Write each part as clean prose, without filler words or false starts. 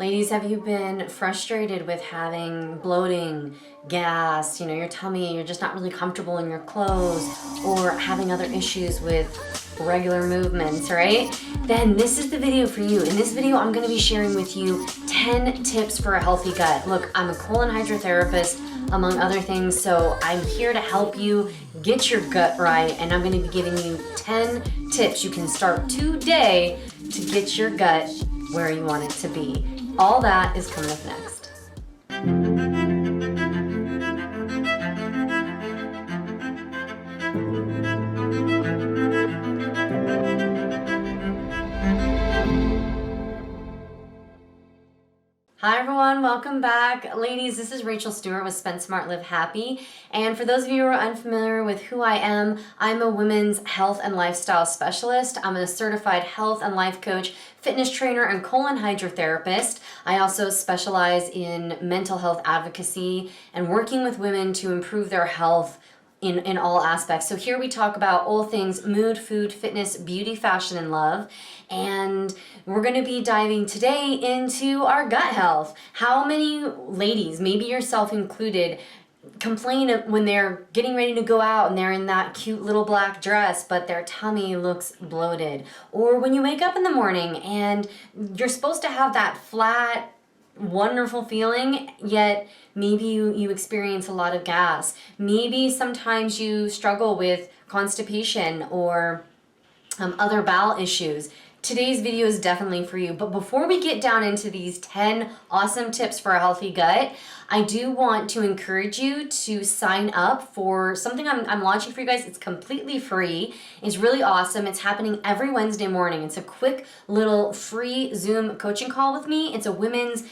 Ladies, have you been frustrated with having bloating, gas, your tummy, you're just not really comfortable in your clothes, or having other issues with regular movements, right? Then this is the video for you. In this video, I'm gonna be sharing with you 10 tips for a healthy gut. Look, I'm a colon hydrotherapist, among other things, so I'm here to help you get your gut right, and I'm gonna be giving you 10 tips you can start today to get your gut where you want it to be. All that is coming up next. Hi everyone, welcome back. Ladies, this is Rachel Stewart with Spend Smart Live Happy. And for those of you who are unfamiliar with who I am, I'm a women's health and lifestyle specialist. I'm a certified health and life coach, fitness trainer, and colon hydrotherapist. I also specialize in mental health advocacy and working with women to improve their health in all aspects. So here we talk about all things mood, food, fitness, beauty, fashion, and love. And we're gonna be diving today into our gut health. How many ladies, maybe yourself included, complain when they're getting ready to go out and they're in that cute little black dress, but their tummy looks bloated? Or when you wake up in the morning and you're supposed to have that flat, wonderful feeling, yet maybe you experience a lot of gas. Maybe sometimes you struggle with constipation or other bowel issues. Today's video is definitely for you. But before we get down into these 10 awesome tips for a healthy gut, I do want to encourage you to sign up for something I'm launching for you guys. It's completely free. It's really awesome. It's happening every Wednesday morning. It's a quick little free Zoom coaching call with me. It's a women's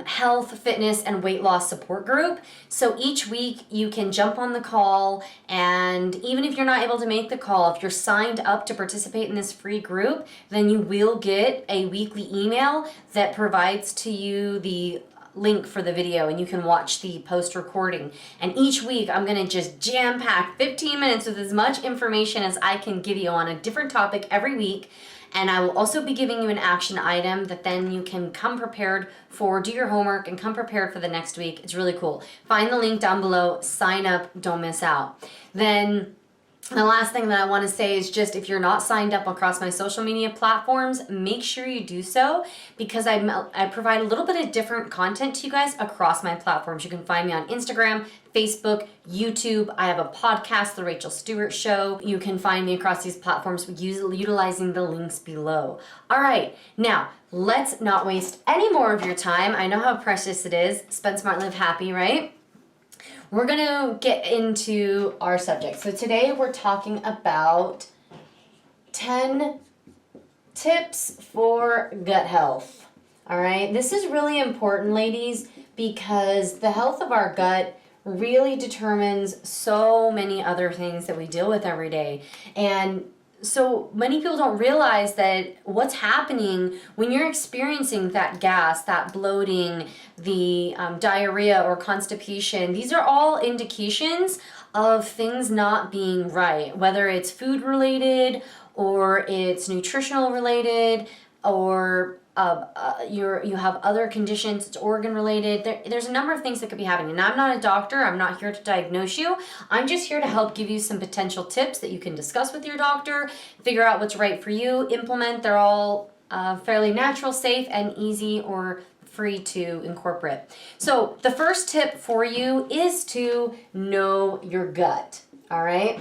health, fitness, and weight loss support group. So each week you can jump on the call, and even if you're not able to make the call, if you're signed up to participate in this free group, then you will get a weekly email that provides to you the link for the video, and you can watch the post recording. And each week I'm gonna just jam pack 15 minutes with as much information as I can give you on a different topic every week. And I will also be giving you an action item that then you can come prepared for, do your homework and come prepared for the next week. It's really cool. Find the link down below, sign up, don't miss out. Then the last thing that I want to say is just, if you're not signed up across my social media platforms, make sure you do so, because I provide a little bit of different content to you guys across my platforms. You can find me on Instagram, Facebook, YouTube. I have a podcast, The Rachel Stewart Show. You can find me across these platforms utilizing the links below. All right, now let's not waste any more of your time. I know how precious it is. Spend smart, live happy, right? We're gonna get into our subject. So today we're talking about 10 tips for gut health. All right, this is really important, ladies, because the health of our gut really determines so many other things that we deal with every day. And so many people don't realize that what's happening when you're experiencing that gas, that bloating, the diarrhea or constipation. These are all indications of things not being right, whether it's food related or it's nutritional related, or you have other conditions, it's organ related. There's a number of things that could be happening. And I'm not a doctor, I'm not here to diagnose you. I'm just here to help give you some potential tips that you can discuss with your doctor, figure out what's right for you, implement. They're all fairly natural, safe, and easy or free to incorporate. So the first tip for you is to know your gut, all right?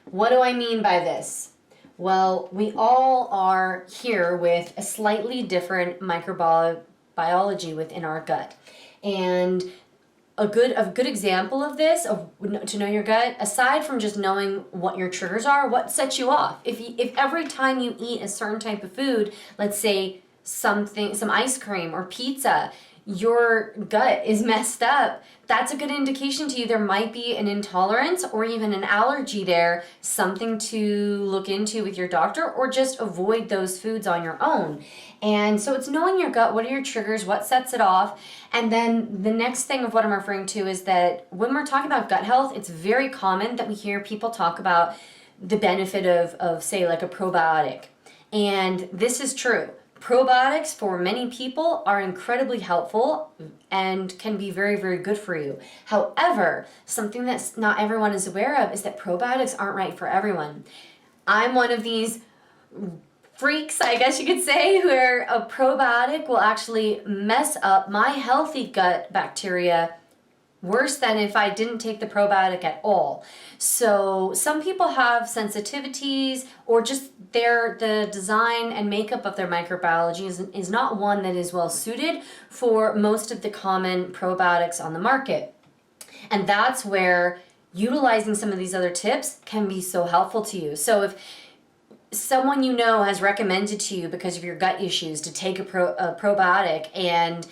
What do I mean by this? Well, we all are here with a slightly different microbiology within our gut. And a good example of this, to know your gut, aside from just knowing what your triggers are, what sets you off. If every time you eat a certain type of food, let's say some ice cream or pizza, your gut is messed up, that's a good indication to you there might be an intolerance or even an allergy there, something to look into with your doctor, or just avoid those foods on your own. And so it's knowing your gut, what are your triggers, what sets it off. And then the next thing of what I'm referring to is that when we're talking about gut health, it's very common that we hear people talk about the benefit of say like a probiotic. And this is true. Probiotics for many people are incredibly helpful and can be very, very good for you. However, something that not everyone is aware of is that probiotics aren't right for everyone. I'm one of these freaks, I guess you could say, where a probiotic will actually mess up my healthy gut bacteria worse than if I didn't take the probiotic at all. So some people have sensitivities, or just the design and makeup of their microbiology is not one that is well suited for most of the common probiotics on the market. And that's where utilizing some of these other tips can be so helpful to you. So if someone you know has recommended to you because of your gut issues to take a probiotic and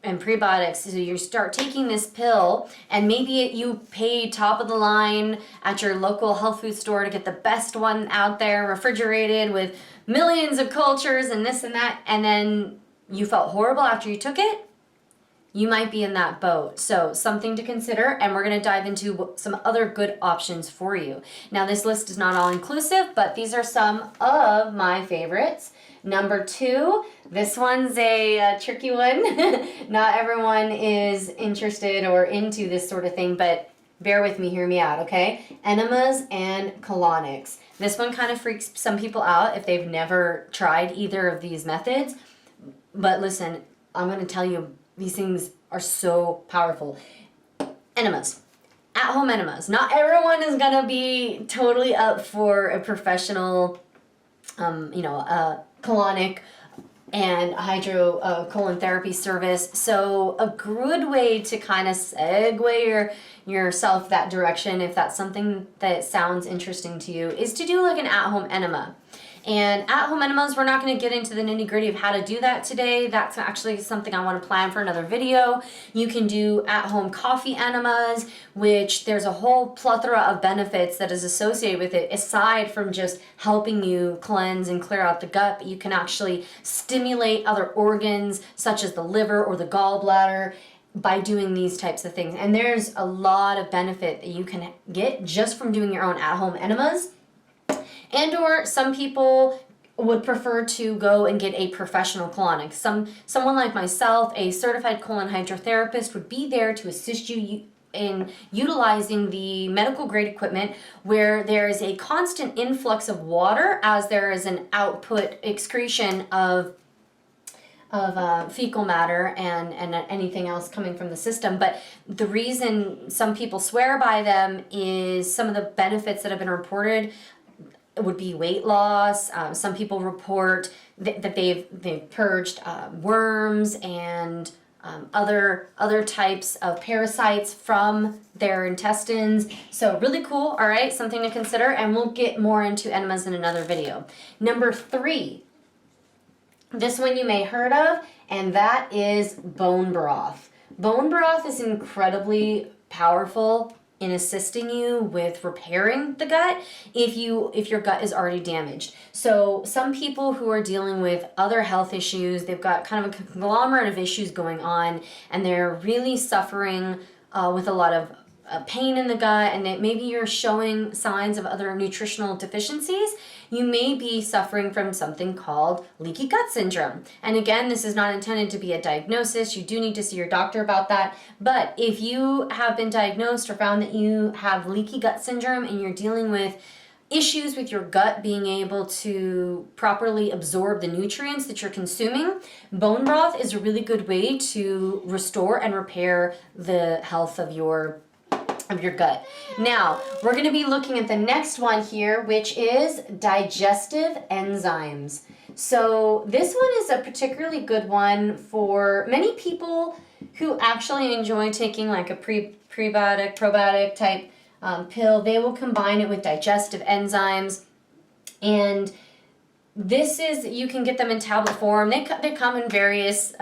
prebiotics, so you start taking this pill, and maybe you paid top of the line at your local health food store to get the best one out there, refrigerated with millions of cultures and this and that, and then you felt horrible after you took it, you might be in that boat. So something to consider, and we're going to dive into some other good options for you. Now, this list is not all inclusive, but these are some of my favorites. Number 2, this one's a tricky one. Not everyone is interested or into this sort of thing, but bear with me, hear me out, okay? Enemas and Colonics. This one kind of freaks some people out if they've never tried either of these methods. But listen, I'm going to tell you, these things are so powerful. Enemas. At-home enemas. Not everyone is going to be totally up for a professional, colonic and hydrocolon therapy service. So a good way to kind of segue yourself that direction, if that's something that sounds interesting to you, is to do like an at-home enema. And at-home enemas, we're not going to get into the nitty-gritty of how to do that today. That's actually something I want to plan for another video. You can do at-home coffee enemas, which there's a whole plethora of benefits that is associated with it, aside from just helping you cleanse and clear out the gut. But you can actually stimulate other organs, such as the liver or the gallbladder, by doing these types of things. And there's a lot of benefit that you can get just from doing your own at-home enemas. And or some people would prefer to go and get a professional colonic. Someone like myself, a certified colon hydrotherapist, would be there to assist you in utilizing the medical grade equipment, where there is a constant influx of water as there is an output excretion of fecal matter and anything else coming from the system. But the reason some people swear by them is some of the benefits that have been reported would be weight loss. Some people report that they've purged worms and other types of parasites from their intestines. So really cool, all right, something to consider, and we'll get more into enemas in another video. Number 3, this one you may heard of, and that is bone broth. Bone broth is incredibly powerful in assisting you with repairing the gut if your gut is already damaged. So some people who are dealing with other health issues, they've got kind of a conglomerate of issues going on, and they're really suffering with a lot of pain in the gut, and that maybe you're showing signs of other nutritional deficiencies. You may be suffering from something called leaky gut syndrome. And again, this is not intended to be a diagnosis. You do need to see your doctor about that. But if you have been diagnosed or found that you have leaky gut syndrome and you're dealing with issues with your gut being able to properly absorb the nutrients that you're consuming, bone broth is a really good way to restore and repair the health of your gut. Now, we're going to be looking at the next one here, which is digestive enzymes. So this one is a particularly good one for many people who actually enjoy taking like a prebiotic, probiotic type pill. They will combine it with digestive enzymes, and this is, you can get them in tablet form. They come in various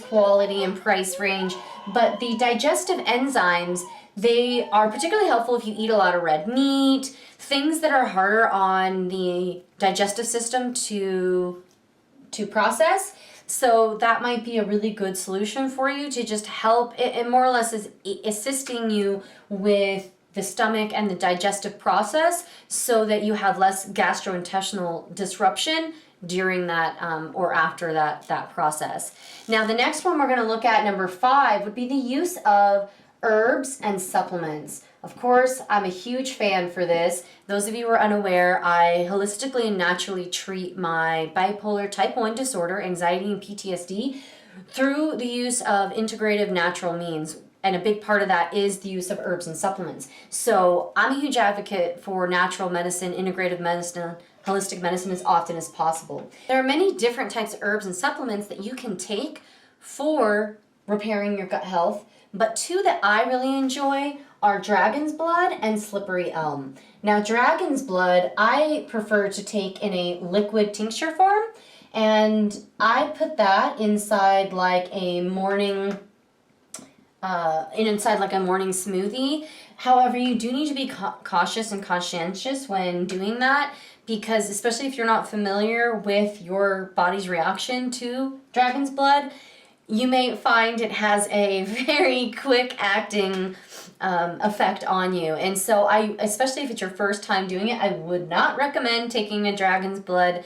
quality and price range, but the digestive enzymes, they are particularly helpful if you eat a lot of red meat, things that are harder on the digestive system to process. So that might be a really good solution for you to just help. It more or less is assisting you with the stomach and the digestive process so that you have less gastrointestinal disruption during that or after that process. Now the next one we're going to look at, number 5, would be the use of herbs and supplements. Of course, I'm a huge fan for this. Those of you who are unaware, I holistically and naturally treat my bipolar type 1 disorder, anxiety and PTSD, through the use of integrative natural means. And a big part of that is the use of herbs and supplements. So I'm a huge advocate for natural medicine, integrative medicine, holistic medicine as often as possible. There are many different types of herbs and supplements that you can take for repairing your gut health, but 2 that I really enjoy are dragon's blood and slippery elm. Now, dragon's blood I prefer to take in a liquid tincture form, and I put that inside like a morning smoothie. However, you do need to be cautious and conscientious when doing that, because especially if you're not familiar with your body's reaction to dragon's blood, you may find it has a very quick acting effect on you. And so especially if it's your first time doing it, I would not recommend taking a dragon's blood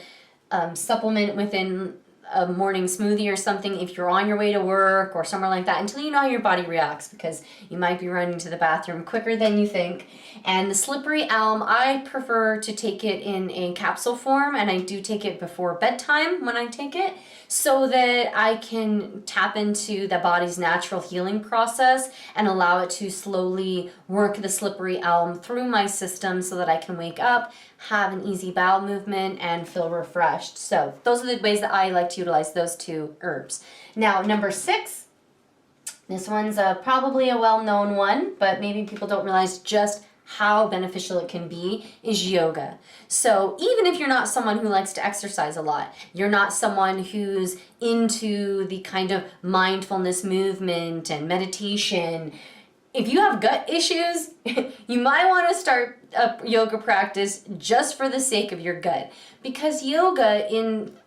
supplement within a morning smoothie or something if you're on your way to work or somewhere like that, until you know how your body reacts, because you might be running to the bathroom quicker than you think. And the slippery elm, I prefer to take it in a capsule form, and I do take it before bedtime when I take it, so that I can tap into the body's natural healing process and allow it to slowly work the slippery elm through my system so that I can wake up, have an easy bowel movement, and feel refreshed. So those are the ways that I like to utilize those 2 herbs. Now, number 6, this one's probably a well-known one, but maybe people don't realize just how beneficial it can be, is yoga. So even if you're not someone who likes to exercise a lot, you're not someone who's into the kind of mindfulness movement and meditation, if you have gut issues, you might want to start a yoga practice just for the sake of your gut. Because yoga,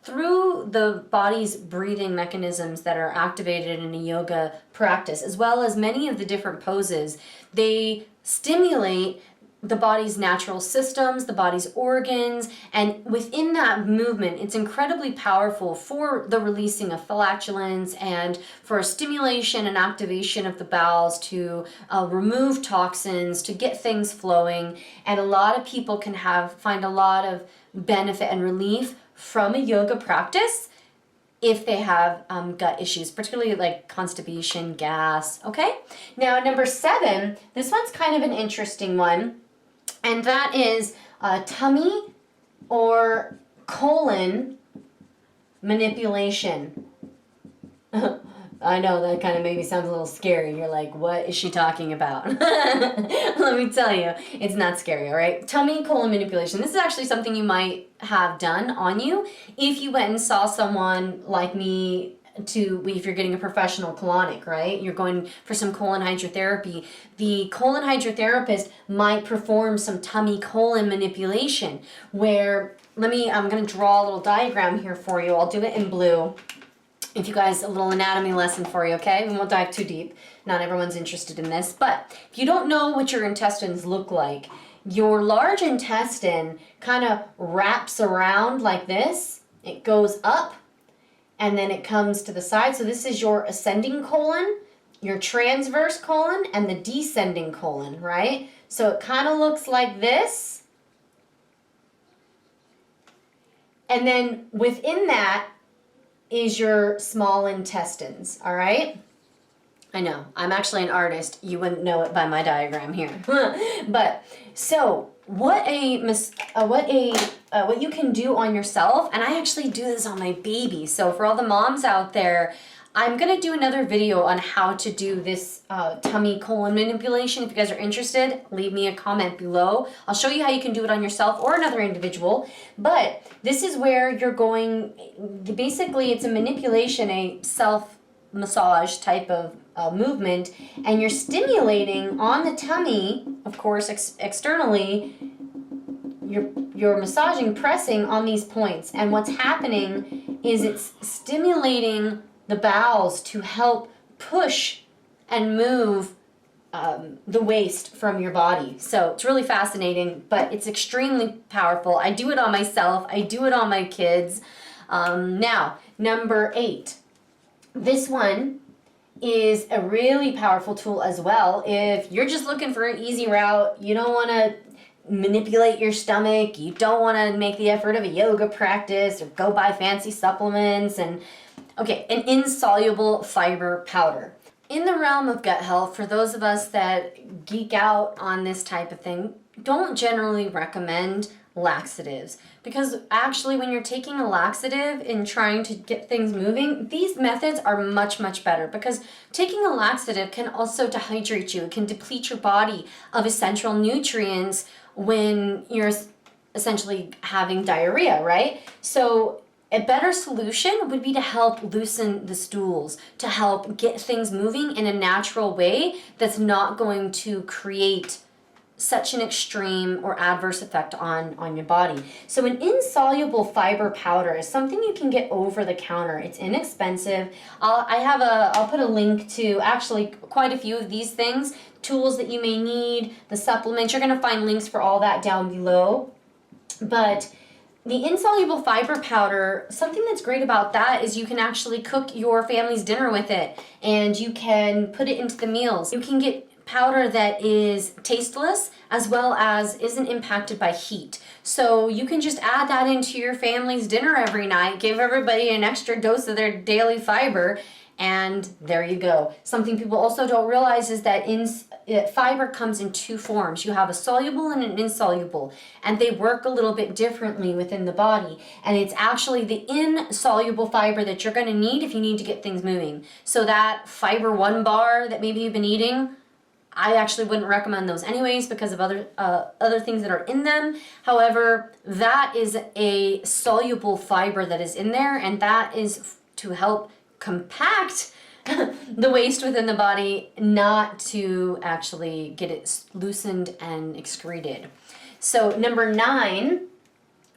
through the body's breathing mechanisms that are activated in a yoga practice, as well as many of the different poses, they stimulate the body's natural systems, the body's organs, and within that movement, it's incredibly powerful for the releasing of flatulence and for a stimulation and activation of the bowels to remove toxins, to get things flowing. And a lot of people can find a lot of benefit and relief from a yoga practice if they have gut issues, particularly like constipation, gas, okay? Now, number 7, this one's kind of an interesting one, and that is tummy or colon manipulation. I know that kind of maybe sounds a little scary. You're like, what is she talking about? Let me tell you, it's not scary, all right? Tummy colon manipulation. This is actually something you might have done on you if you went and saw someone like me if you're getting a professional colonic, right? You're going for some colon hydrotherapy. The colon hydrotherapist might perform some tummy colon manipulation where, I'm going to draw a little diagram here for you. I'll do it in blue. If you guys, a little anatomy lesson for you, okay? We won't dive too deep. Not everyone's interested in this. But if you don't know what your intestines look like, your large intestine kind of wraps around like this. It goes up, and then it comes to the side. So this is your ascending colon, your transverse colon, and the descending colon, right? So it kind of looks like this. And then within that is your small intestines, all right? I know, I'm actually an artist. You wouldn't know it by my diagram here. But so what you can do on yourself, and I actually do this on my baby. So for all the moms out there, I'm gonna do another video on how to do this tummy colon manipulation. If you guys are interested, leave me a comment below. I'll show you how you can do it on yourself or another individual. But this is where you're going, basically it's a manipulation, a self-massage type of movement, and you're stimulating on the tummy, of course, externally. You're massaging, pressing on these points, and what's happening is it's stimulating the bowels to help push and move the waste from your body. So it's really fascinating, but it's extremely powerful. I do it on myself. I do it on my kids. Now, number 8. This one is a really powerful tool as well. If you're just looking for an easy route, you don't want to manipulate your stomach, you don't want to make the effort of a yoga practice or go buy fancy supplements, and okay, an insoluble fiber powder. In the realm of gut health, for those of us that geek out on this type of thing, don't generally recommend laxatives, because actually when you're taking a laxative and trying to get things moving, these methods are much, much better, because taking a laxative can also dehydrate you. It can deplete your body of essential nutrients when you're essentially having diarrhea, right? So a better solution would be to help loosen the stools, to help get things moving in a natural way that's not going to create such an extreme or adverse effect on your body. So an insoluble fiber powder is something you can get over the counter. It's inexpensive. I'll put a link to actually quite a few of these things, tools that you may need, the supplements. You're going to find links for all that down below. But the insoluble fiber powder, something that's great about that is you can actually cook your family's dinner with it, and you can put it into the meals. You can get powder that is tasteless as well as isn't impacted by heat. So you can just add that into your family's dinner every night, give everybody an extra dose of their daily fiber, and there you go. Something people also don't realize is that fiber comes in 2 forms. You have a soluble and an insoluble, and they work a little bit differently within the body. And it's actually the insoluble fiber that you're going to need if you need to get things moving. So that fiber 1 bar that maybe you've been eating, I actually wouldn't recommend those anyways because of other things that are in them. However, that is a soluble fiber that is in there, and that is to help compact the waste within the body, not to actually get it loosened and excreted. So number 9,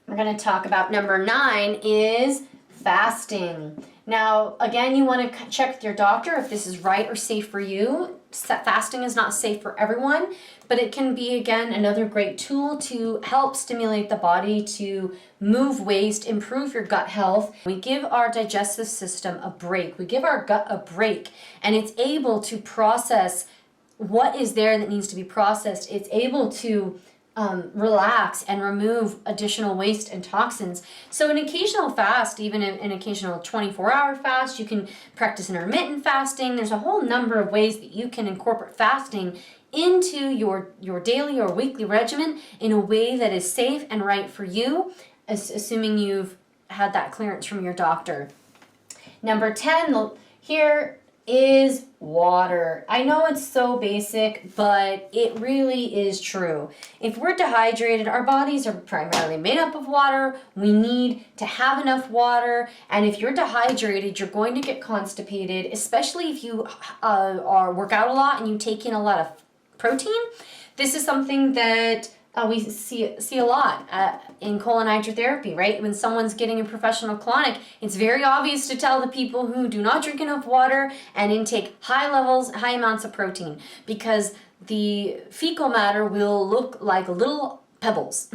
we're going to talk about number 9 is fasting. Now, again, you want to check with your doctor if this is right or safe for you. Fasting is not safe for everyone, but it can be, again, another great tool to help stimulate the body to move waste, improve your gut health. We give our digestive system a break. We give our gut a break, and it's able to process what is there that needs to be processed. It's able to relax and remove additional waste and toxins. So an occasional fast, even an occasional 24-hour fast, you can practice intermittent fasting. There's a whole number of ways that you can incorporate fasting into your daily or weekly regimen in a way that is safe and right for you, assuming you've had that clearance from your doctor. Number 10 here is water. I know it's so basic, but it really is true. If we're dehydrated, our bodies are primarily made up of water. We need to have enough water, and if you're dehydrated, you're going to get constipated, especially if you work out a lot and you take in a lot of protein. This is something that we see a lot in colon hydrotherapy, right? When someone's getting a professional colonic, it's very obvious to tell the people who do not drink enough water and intake high amounts of protein, because the fecal matter will look like little pebbles.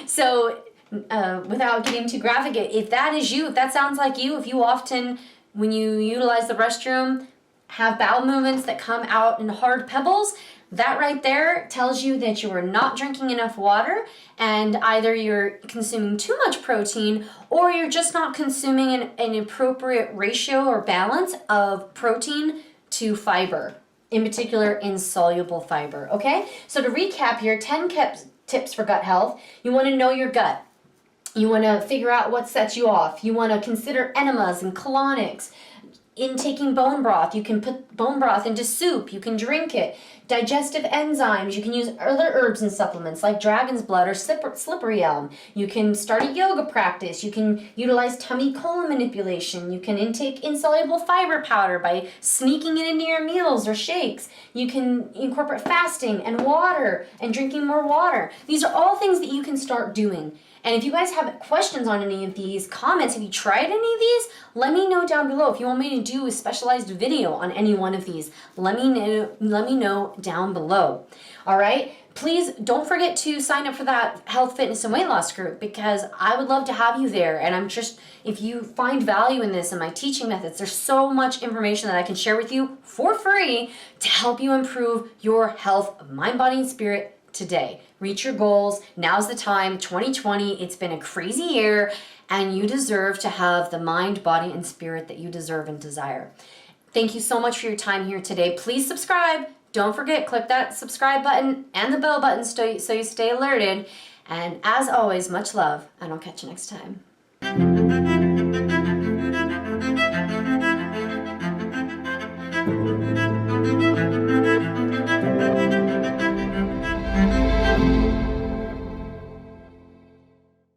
So without getting too graphic, if that is you, if that sounds like you, if you often, when you utilize the restroom, have bowel movements that come out in hard pebbles, that right there tells you that you are not drinking enough water, and either you're consuming too much protein or you're just not consuming an appropriate ratio or balance of protein to fiber, in particular insoluble fiber, okay? So to recap here, 10 tips for gut health. You want to know your gut. You want to figure out what sets you off. You want to consider enemas and colonics. In taking bone broth, you can put bone broth into soup, you can drink it. Digestive enzymes, you can use other herbs and supplements like dragon's blood or slippery elm. You can start a yoga practice, you can utilize tummy colon manipulation, you can intake insoluble fiber powder by sneaking it into your meals or shakes. You can incorporate fasting and water and drinking more water. These are all things that you can start doing. And if you guys have questions on any of these, comments, have you tried any of these? Let me know down below. If you want me to do a specialized video on any one of these, let me know down below. All right? Please don't forget to sign up for that health, fitness, and weight loss group, because I would love to have you there. And I'm just, if you find value in this and my teaching methods, there's so much information that I can share with you for free to help you improve your health of mind, body, and spirit today. Reach your goals. Now's the time. 2020, it's been a crazy year, and you deserve to have the mind, body, and spirit that you deserve and desire. Thank you so much for your time here today. Please subscribe. Don't forget, click that subscribe button and the bell button so you stay alerted. And as always, much love, and I'll catch you next time.